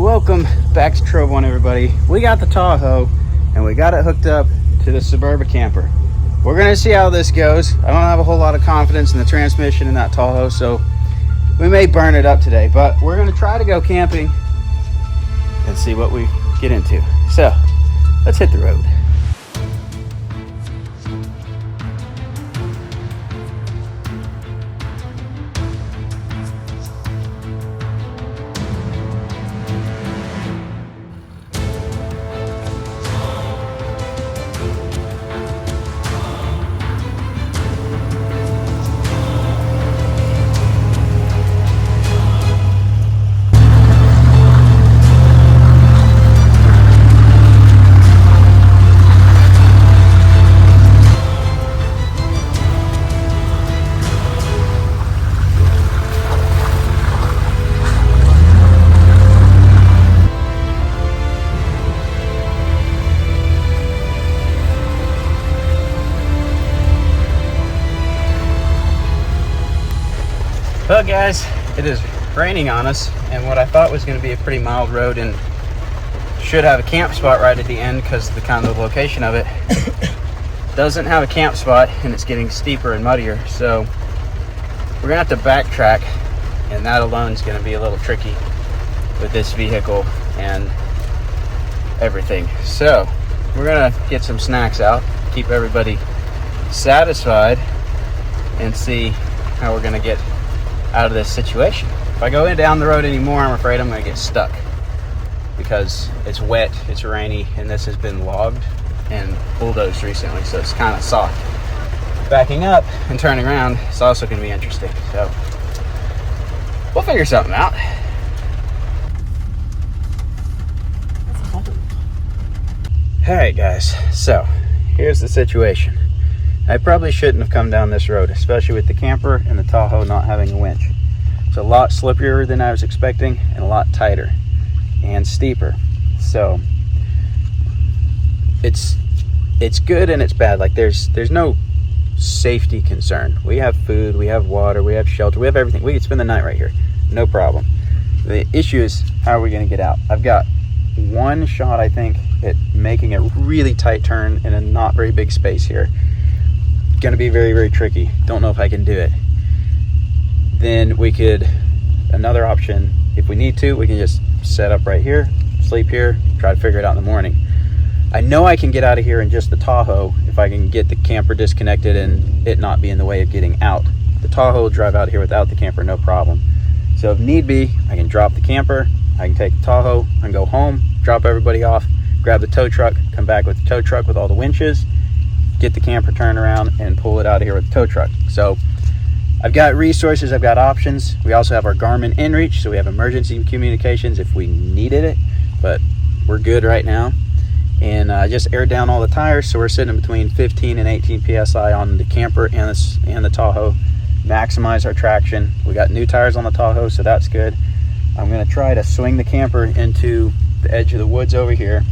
Welcome back to Trove One, everybody. We got the Tahoe and we got it hooked up to the Suburban camper. We're gonna see how this goes. I don't have a whole lot of confidence in the transmission in that Tahoe, so we may burn it up today, but we're gonna try to go camping and see what we get into. So let's hit the road. Well guys, it is raining on us, and what I thought was going to be a pretty mild road and should have a camp spot right at the end because of the kind of location of it doesn't have a camp spot, and it's getting steeper and muddier, so we're gonna have to backtrack, and that alone is going to be a little tricky with this vehicle and everything. So we're gonna get some snacks out, keep everybody satisfied, and see how we're gonna get out of this situation. If I go down the road anymore, I'm afraid I'm going to get stuck because it's wet, it's rainy, and this has been logged and bulldozed recently, so it's kind of soft. Backing up and turning around is also going to be interesting, so we'll figure something out. Alright guys, so here's the situation. I probably shouldn't have come down this road, especially with the camper and the Tahoe not having a winch. It's a lot slipperier than I was expecting and a lot tighter and steeper. So it's good and it's bad. Like there's no safety concern. We have food, we have water, we have shelter, we have everything. We could spend the night right here, no problem. The issue is how are we going to get out? I've got one shot, I think, at making a really tight turn in a not very big space here. Going to be very, very tricky. Don't know if I can do it. Then we could, another option, if we need to, we can just set up right here, sleep here, try to figure it out in the morning. I know I can get out of here in just the Tahoe if I can get the camper disconnected and it not be in the way of getting out. The Tahoe will drive out of here without the camper, no problem. So if need be, I can drop the camper, I can take the Tahoe, I can go home, drop everybody off, grab the tow truck, come back with the tow truck with all the winches, get the camper turned around and pull it out of here with the tow truck. So I've got resources, I've got options. We also have our Garmin inReach, so we have emergency communications if we needed it, but we're good right now. And I just aired down all the tires, so we're sitting between 15 and 18 psi on the camper and the Tahoe. Maximize our traction. We got new tires on the Tahoe, so that's good. I'm gonna try to swing the camper into the edge of the woods over here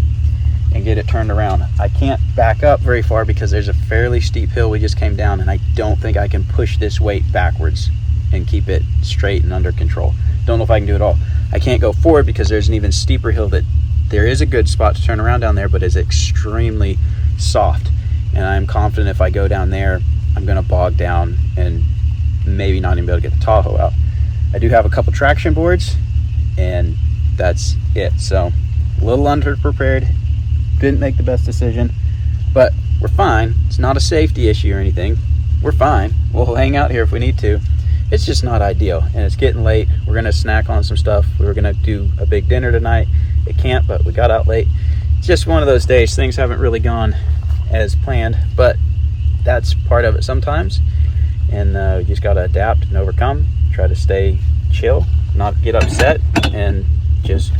and get it turned around. I can't back up very far because there's a fairly steep hill we just came down, and I don't think I can push this weight backwards and keep it straight and under control. Don't know if I can do it all. I can't go forward because there's an even steeper hill that there is a good spot to turn around down there, but is extremely soft. And I'm confident if I go down there, I'm gonna bog down and maybe not even be able to get the Tahoe out. I do have a couple traction boards and that's it. So a little underprepared. Didn't make the best decision, but we're fine. It's not a safety issue or anything. We're fine. We'll hang out here if we need to. It's just not ideal, and it's getting late. We're gonna snack on some stuff. We were gonna do a big dinner tonight. It can't, but we got out late. It's just one of those days. Things haven't really gone as planned, but that's part of it sometimes. And you just gotta adapt and overcome. Try to stay chill, not get upset, and just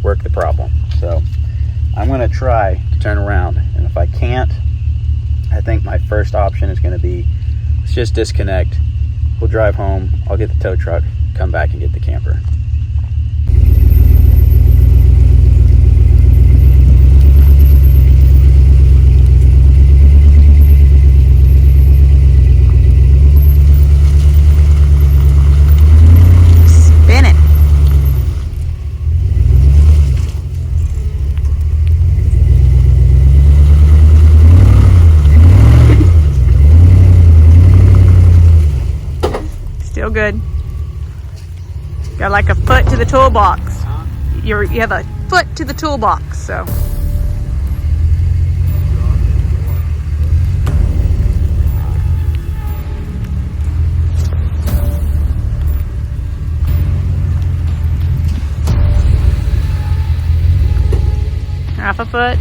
work the problem. So I'm going to try to turn around, and if I can't, I think my first option is going to be let's just disconnect. We'll drive home. I'll get the tow truck, come back and get the camper. good. Got like a foot to the toolbox. You have a foot to the toolbox, so. Half a foot.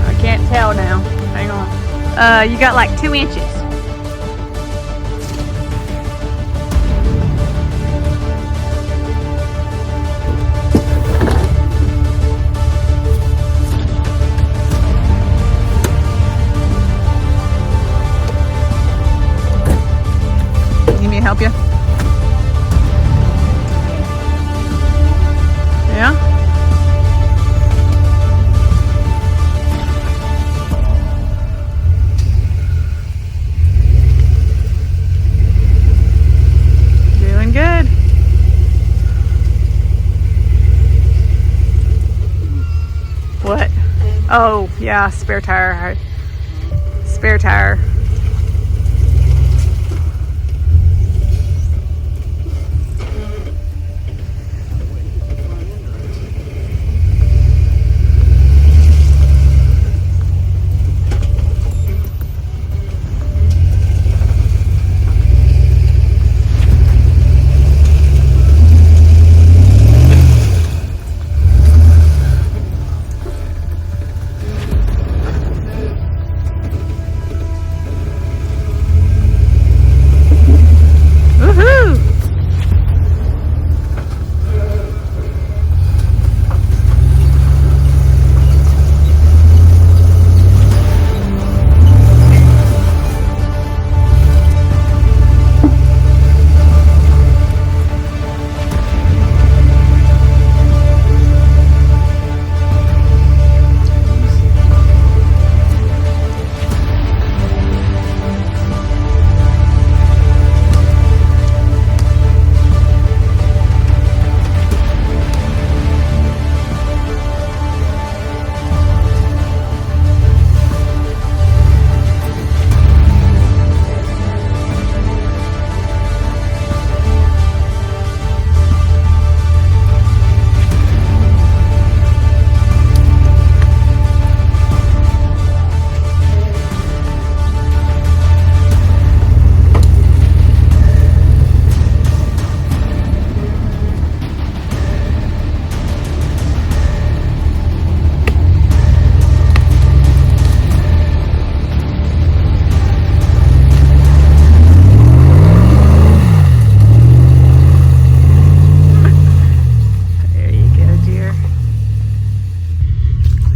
I can't tell now. Hang on. You got like 2 inches. Help you? Yeah? Doing good. What? Oh, yeah, spare tire. Spare tire.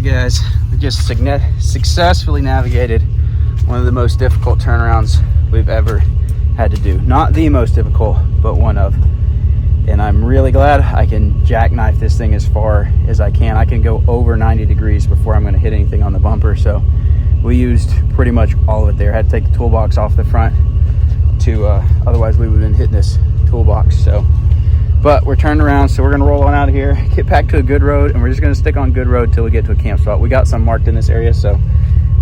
Guys, we just successfully navigated one of the most difficult turnarounds we've ever had to do. Not the most difficult, but one of. And I'm really glad I can jackknife this thing as far as I can. I can go over 90 degrees before I'm going to hit anything on the bumper. So we used pretty much all of it there. Had to take the toolbox off the front to otherwise we would have been hitting this toolbox. So but we're turned around, so we're gonna roll on out of here, get back to a good road, and we're just gonna stick on good road till we get to a camp spot. We got some marked in this area, so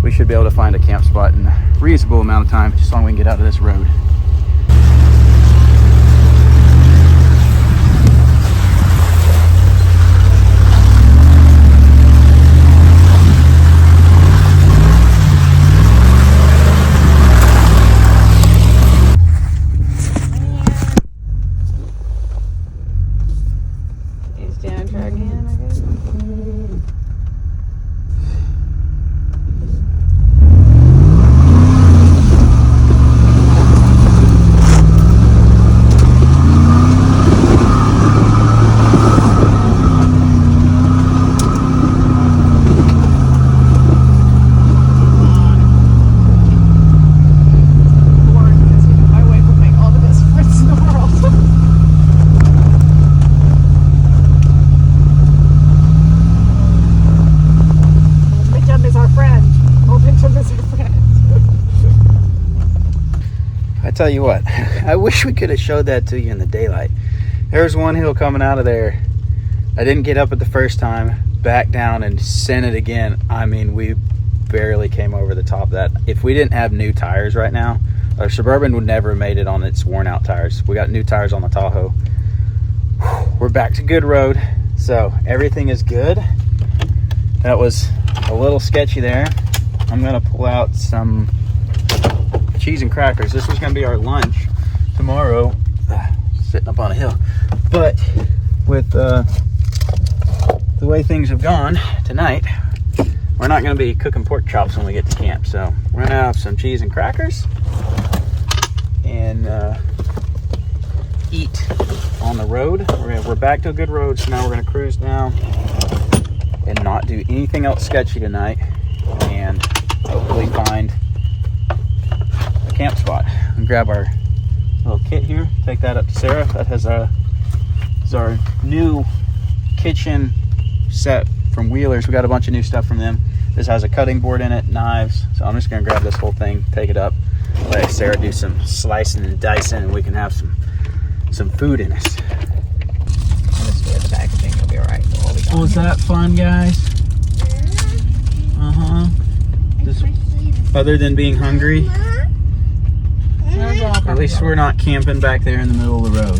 we should be able to find a camp spot in a reasonable amount of time, just as long as we can get out of this road. I tell you what, I wish we could have showed that to you in the daylight. There's one hill coming out of there. I didn't get up it the first time, back down and sent it again. I mean, we barely came over the top of that. If we didn't have new tires right now, our Suburban would never have made it on its worn out tires. We got new tires on the Tahoe. We're back to good road, so everything is good. That was a little sketchy there. I'm gonna pull out some cheese and crackers. This was gonna be our lunch tomorrow. Sitting up on a hill, but with the way things have gone tonight, we're not gonna be cooking pork chops when we get to camp. So we're gonna have some cheese and crackers and eat on the road. We're back to a good road, so now we're gonna cruise now and not do anything else sketchy tonight, and hopefully find a camp spot and grab our little kit here. Take that up to Sarah. That is our new kitchen set from Wheelers. We got a bunch of new stuff from them. This has a cutting board in it, knives. So I'm just gonna grab this whole thing, take it up, let Sarah do some slicing and dicing, and we can have some food in us. Just do the packaging, you'll be alright. Was that fun, guys? Other than being hungry, at least we're not camping back there in the middle of the road.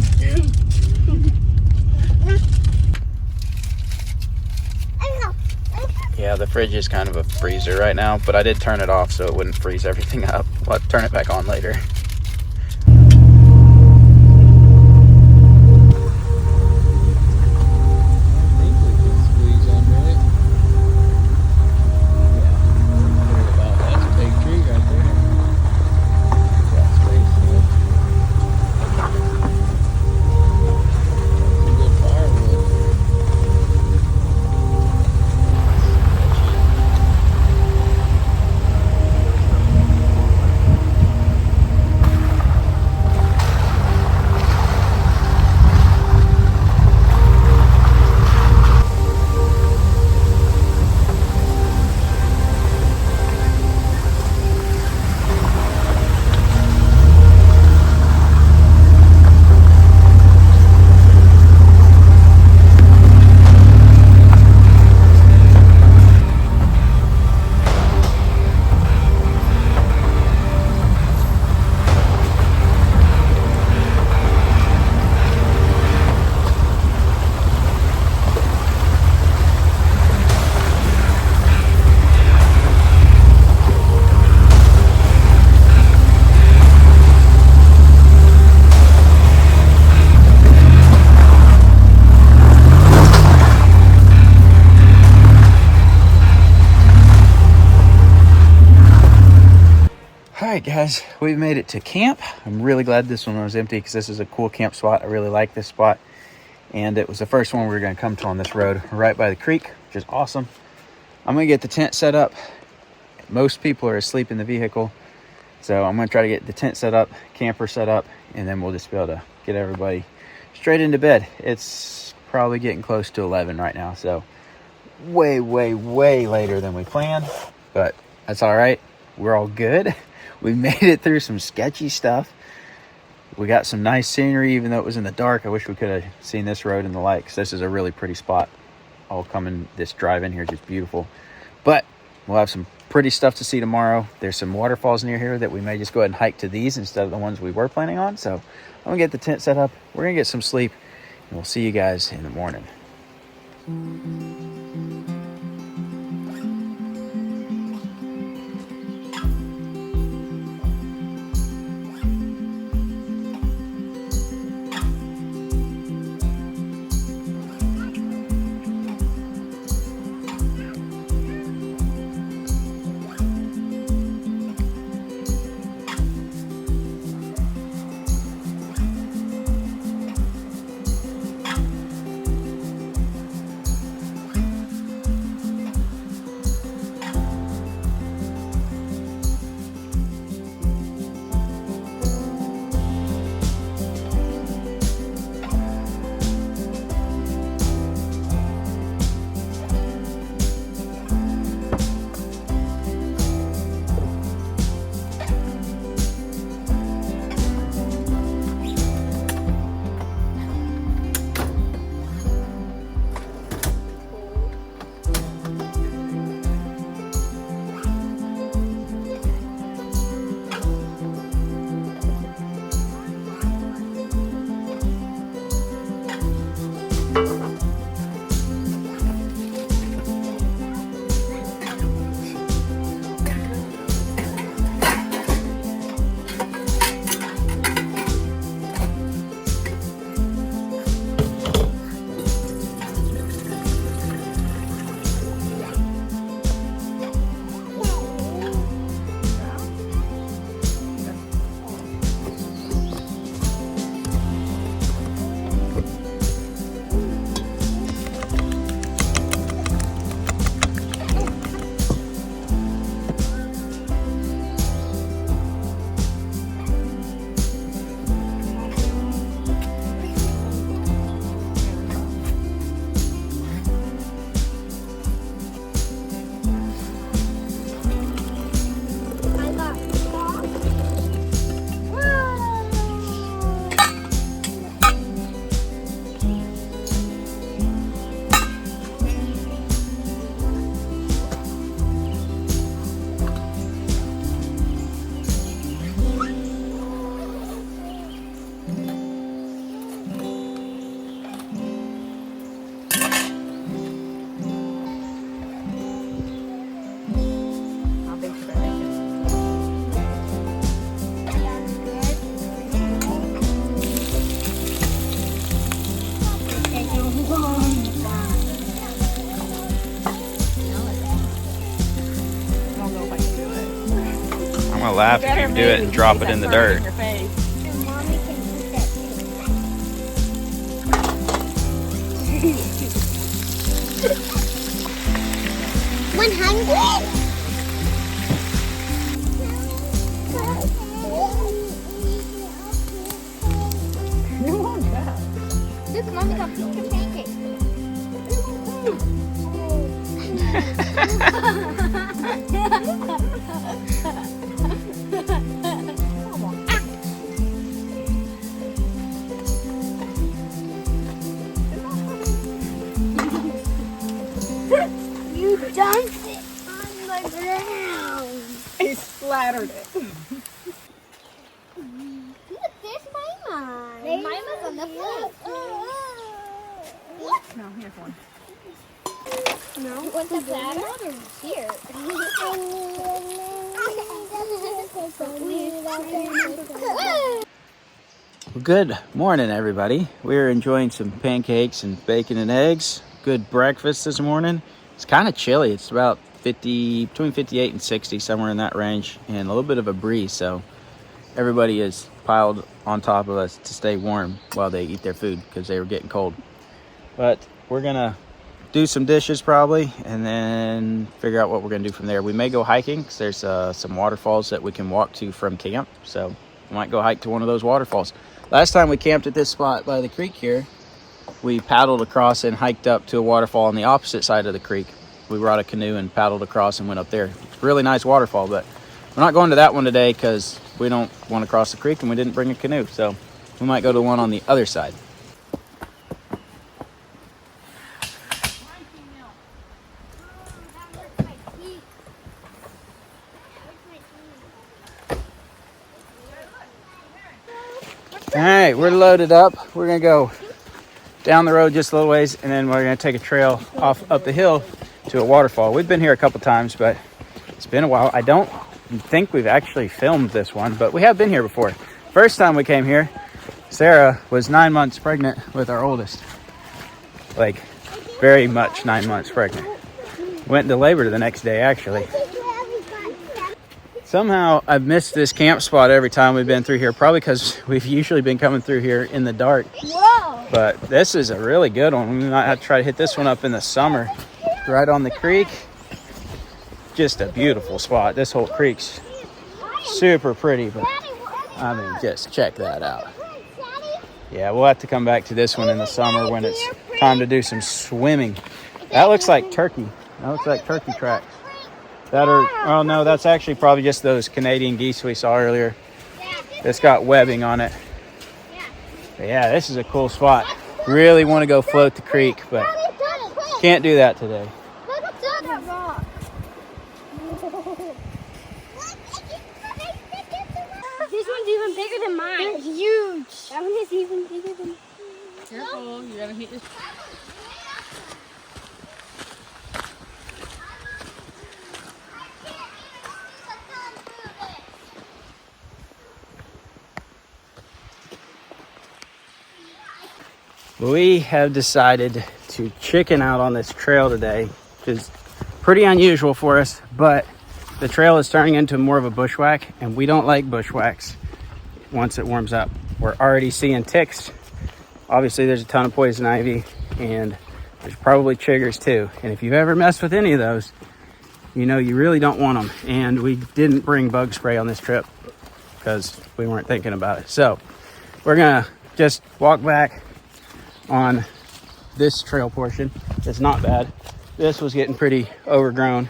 Yeah, the fridge is kind of a freezer right now, but I did turn it off so it wouldn't freeze everything up. We'll have to turn it back on later. Alright guys, we've made it to camp. I'm really glad this one was empty because this is a cool camp spot. I really like this spot, and it was the first one we were going to come to on this road, right by the creek, which is awesome. I'm going to get the tent set up. Most people are asleep in the vehicle, so I'm going to try to get the tent set up, camper set up, and then we'll just be able to get everybody straight into bed. It's probably getting close to 11 right now, so way later than we planned, but that's all right. We're all good. We made it through some sketchy stuff. We got some nice scenery, even though it was in the dark. I wish we could have seen this road in the light, because this is a really pretty spot. All coming, this drive in here is just beautiful. But we'll have some pretty stuff to see tomorrow. There's some waterfalls near here that we may just go ahead and hike to these instead of the ones we were planning on. So I'm gonna get the tent set up. We're gonna get some sleep, and we'll see you guys in the morning. laugh if you do it and drop it in the dirt. And mommy can eat that too. 100. Look, mommy got pizza pancakes. You dumped it on the ground. He splattered it. Look, there's Mima. Mima's on the floor. No, here's one. No, what's the platter? Here. Good morning, everybody. We're enjoying some pancakes and bacon and eggs. Good breakfast this morning. It's kind of chilly. It's about between 58 and 60, somewhere in that range, and a little bit of a breeze. So everybody is piled on top of us to stay warm while they eat their food because they were getting cold. But we're gonna do some dishes probably, and then figure out what we're gonna do from there. We may go hiking because there's some waterfalls that we can walk to from camp. So we might go hike to one of those waterfalls. Last time we camped at this spot by the creek here, we paddled across and hiked up to a waterfall on the opposite side of the creek. We brought a canoe and paddled across and went up there. It's a really nice waterfall, but we're not going to that one today because we don't want to cross the creek and we didn't bring a canoe. So we might go to the one on the other side. All right, we're loaded up. We're gonna go down the road just a little ways, and then we're gonna take a trail off up the hill to a waterfall. We've been here a couple times, but it's been a while. I don't think we've actually filmed this one, but we have been here before. First time we came here, Sarah was 9 months pregnant with our oldest. Like, very much 9 months pregnant. Went into labor the next day, actually. Somehow I've missed this camp spot every time we've been through here, probably because we've usually been coming through here in the dark. Whoa! But this is a really good one. We might have to try to hit this one up in the summer. Right on the creek. Just a beautiful spot. This whole creek's super pretty, but I mean, just check that out. Yeah, we'll have to come back to this one in the summer when it's time to do some swimming. That looks like turkey. That looks like turkey tracks. That are, oh no, that's actually probably just those Canadian geese we saw earlier. It's got webbing on it. But yeah, this is a cool spot. Really want to go float the creek, but can't do that today. Look at that rock. This one's even bigger than mine. They're huge. That one is even bigger than. Careful, you're gonna hit your. We have decided to chicken out on this trail today, which is pretty unusual for us, but the trail is turning into more of a bushwhack, and we don't like bushwhacks once it warms up. We're already seeing ticks. Obviously, there's a ton of poison ivy, and there's probably chiggers too. And if you've ever messed with any of those, you know you really don't want them. And we didn't bring bug spray on this trip because we weren't thinking about it. So we're gonna just walk back on this trail portion. It's not bad. This was getting pretty overgrown.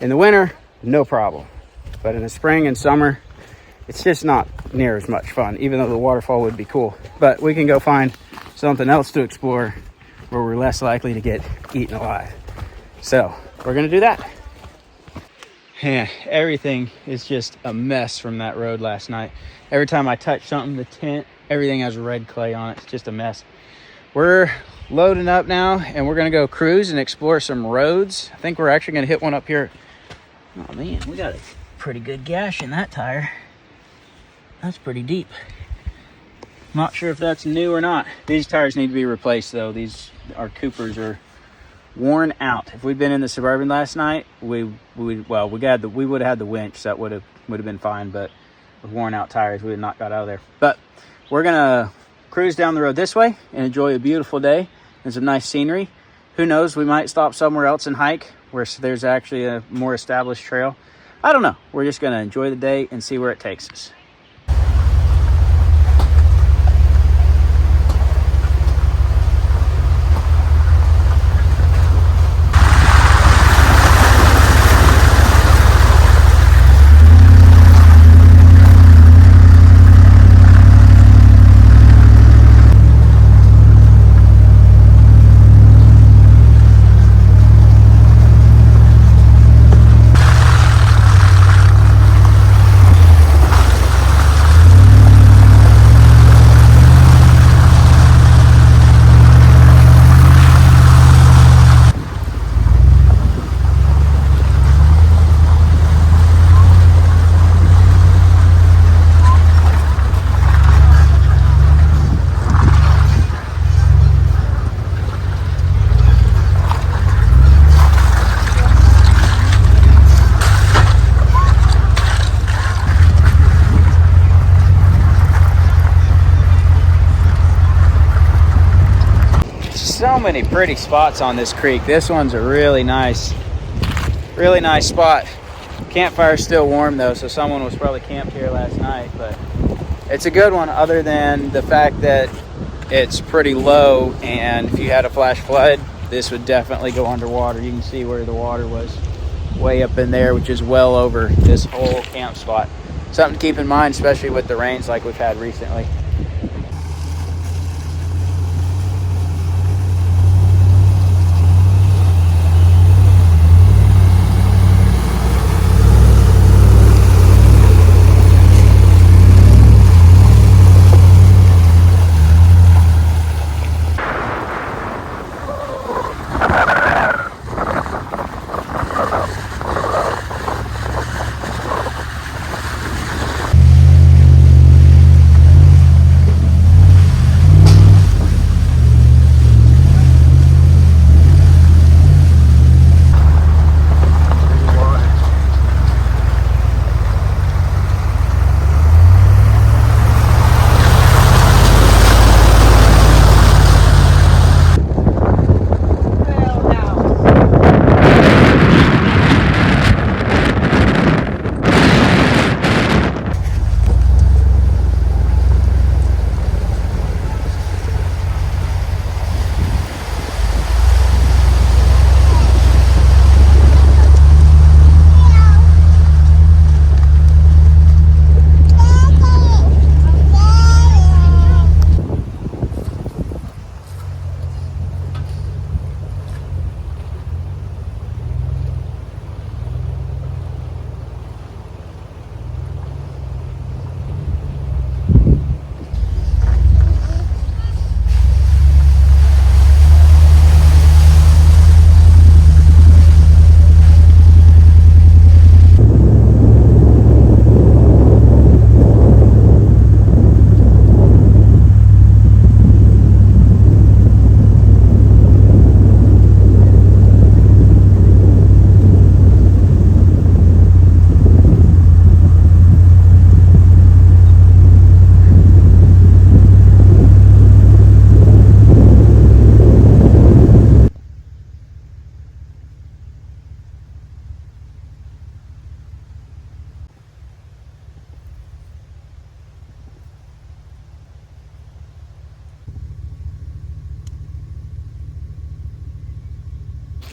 In the winter, no problem. But in the spring and summer, it's just not near as much fun, even though the waterfall would be cool. But we can go find something else to explore where we're less likely to get eaten alive. So we're gonna do that. Yeah, everything is just a mess from that road last night. Every time I touch something, the tent, everything has red clay on it. It's just a mess. We're loading up now, and we're gonna go cruise and explore some roads. I think we're actually gonna hit one up here. Oh man, we got a pretty good gash in that tire. That's pretty deep. Not sure if that's new or not. These tires need to be replaced though. Our Coopers are worn out. If we'd been in the Suburban last night, we would have had the winch that would have would have been fine, but with worn out tires, we would not got out of there. But we're gonna cruise down the road this way and enjoy a beautiful day and some nice scenery. Who knows, we might stop somewhere else and hike where there's actually a more established trail. I don't know. We're just gonna enjoy the day and see where it takes us. So many pretty spots on this creek. This one's a really nice spot. Campfire's still warm though, so someone was probably camped here last night, but it's a good one other than the fact that it's pretty low, and if you had a flash flood, this would definitely go underwater. You can see where the water was way up in there, which is well over this whole camp spot. Something to keep in mind, especially with the rains like we've had recently.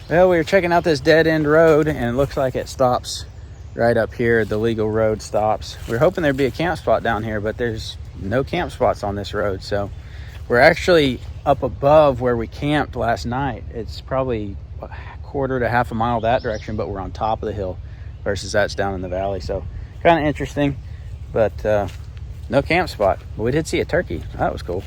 Well, we were checking out this dead end road and it looks like it stops right up here. The legal road stops. We were hoping there'd be a camp spot down here, but there's no camp spots on this road. So we're actually up above where we camped last night. It's probably a quarter to half a mile that direction, but we're on top of the hill versus that's down in the valley. So kind of interesting, but no camp spot. But we did see a turkey. That was cool.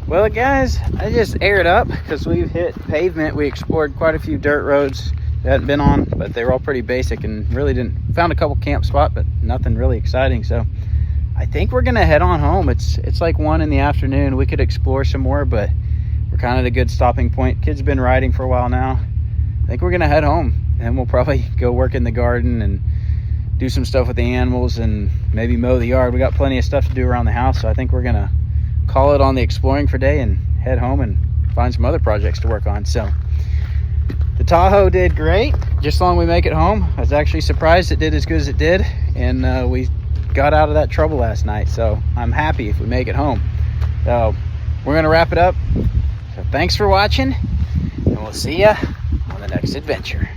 Well, guys, I just aired up because we've hit pavement. We explored quite a few dirt roads that hadn't been on, but they were all pretty basic and really found a couple camp spots, but nothing really exciting. So I think we're gonna head on home. It's like 1 in the afternoon. We could explore some more, but we're kind of at a good stopping point. Kids have been riding for a while now. I think we're gonna head home, and we'll probably go work in the garden and do some stuff with the animals and maybe mow the yard. We got plenty of stuff to do around the house, so I think we're gonna call it on the exploring for day and head home and find some other projects to work on. So the Tahoe did great, just long we make it home. I was actually surprised it did as good as it did, and we got out of that trouble last night, so I'm happy if we make it home. So we're gonna wrap it up. So thanks for watching, and we'll see ya on the next adventure.